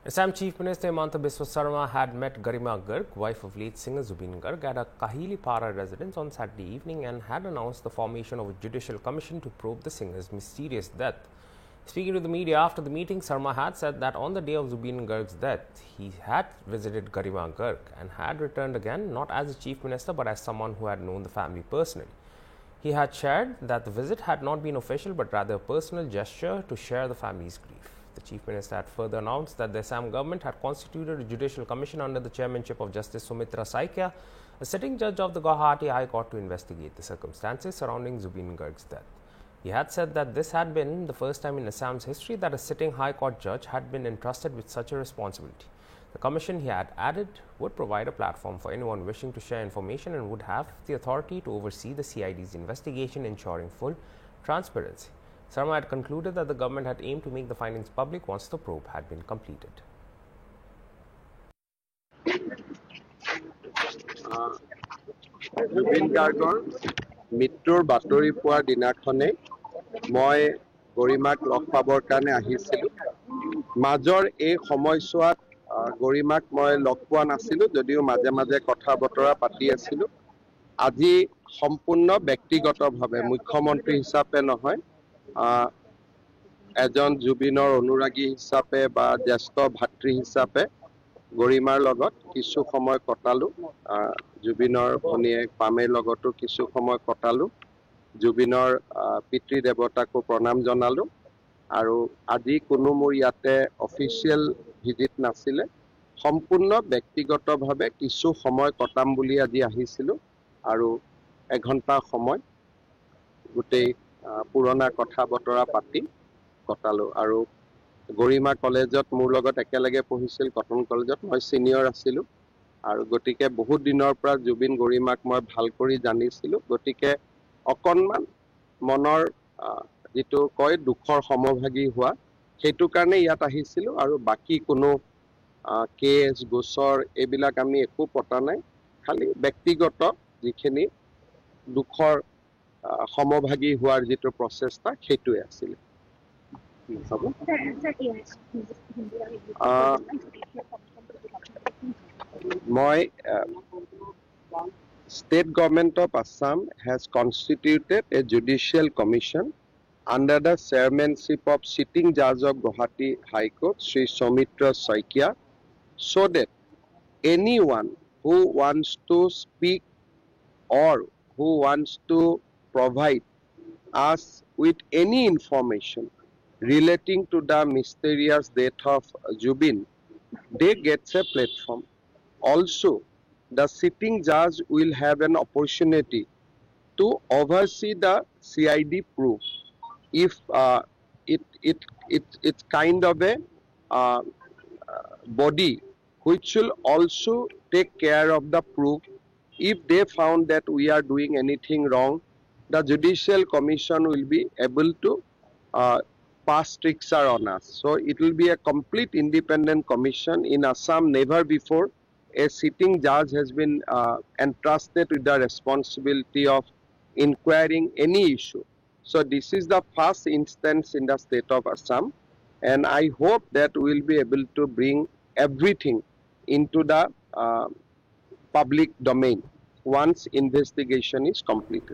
Assam Chief Minister Himanta Biswa Sarma had met Garima Garg, wife of late singer Zubeen Garg, at a Kahilipara residence on Saturday evening and had announced the formation of a judicial commission to probe the singer's mysterious death. Speaking to the media after the meeting, Sarma had said that on the day of Zubeen Garg's death, he had visited Garima Garg and had returned again not as a chief minister but as someone who had known the family personally. He had shared that the visit had not been official but rather a personal gesture to share the family's grief. The Chief Minister had further announced that the Assam government had constituted a judicial commission under the chairmanship of Justice Sumitra Saikia, a sitting judge of the Guwahati High Court, to investigate the circumstances surrounding Zubeen Garg's death. He had said that this had been the first time in Assam's history that a sitting High Court judge had been entrusted with such a responsibility. The commission, he had added, would provide a platform for anyone wishing to share information and would have the authority to oversee the CID's investigation, ensuring full transparency. Sarma had concluded that the government had aimed to make the findings public once the probe had been completed. Zubeen Gargৰ মৃত্যুৰ বাতৰি পোৱাৰ দিনাখনে মই গৰিমাক log পাবৰ কাৰণে আহিছিলোঁ। মাজৰ এই সময়ছোৱাত গৰিমাক মই লগ পোৱা নাছিলোঁ, যদিও মাজে মাজে কথা বতৰা পাতি আছিলোঁ। আজি সম্পূৰ্ণ ব্যক্তিগতভাৱে মুখ্যমন্ত্ৰী হিচাপে নহয়, এজন জুবিনৰ অনুৰাগী হিচাপে বা জ্যেষ্ঠ ভাতৃ হিচাপে গৰিমাৰ লগত কিছু সময় কটালো। জুবিনৰ ভনীয়েক পামেৰ লগতো কিছু সময় কটালো। জুবিনৰ পিতৃ দেৱতাকো প্ৰণাম জনালো। আৰু আজি কোনো মোৰ ইয়াতে অফিচিয়েল ভিজিট নাছিলে, সম্পূৰ্ণ ব্যক্তিগতভাৱে কিছু সময় কটাম বুলি আজি আহিছিলোঁ। আৰু এঘণ্টা সময় গোটেই পুৰণা কথা বতৰা পাতি কটালো। আৰু গৰিমা কলেজত মোৰ লগত একেলগে পঢ়িছিল, কটন কলেজত মই সিনিয়ৰ আছিলোঁ। আৰু গতিকে বহুত দিনৰ পৰা জুবিন গৰিমাক মই ভাল কৰি জানিছিলোঁ। গতিকে অকণমান মনৰ যিটো কয় দুখৰ সমভাগী হোৱা, সেইটো কাৰণে ইয়াত আহিছিলোঁ। আৰু বাকী কোনো কেছ গোচৰ এইবিলাক আমি একো পতা নাই, খালি ব্যক্তিগত যিখিনি দুখৰ সমভাগী হোৱাৰ যিটো প্ৰচেষ্টা সেইটোৱে আছিলে। মই State Government of Assam has constituted a judicial commission under the chairmanship of sitting judge of Guwahati High Court, Sri Sumitra Saikia, so that anyone who wants to speak or who wants to provide us with any information relating to the mysterious death of Zubeen, they get a platform. Also, the sitting judge will have an opportunity to oversee the CID proof. If it's kind of a body which will also take care of the proof. If they found that we are doing anything wrong, the Judicial Commission will be able to pass stricture on us. So it will be a complete independent commission. In Assam, never before a sitting judge has been entrusted with the responsibility of inquiring any issue. So this is the first instance in the state of Assam, and I hope that we will be able to bring everything into the public domain once investigation is completed.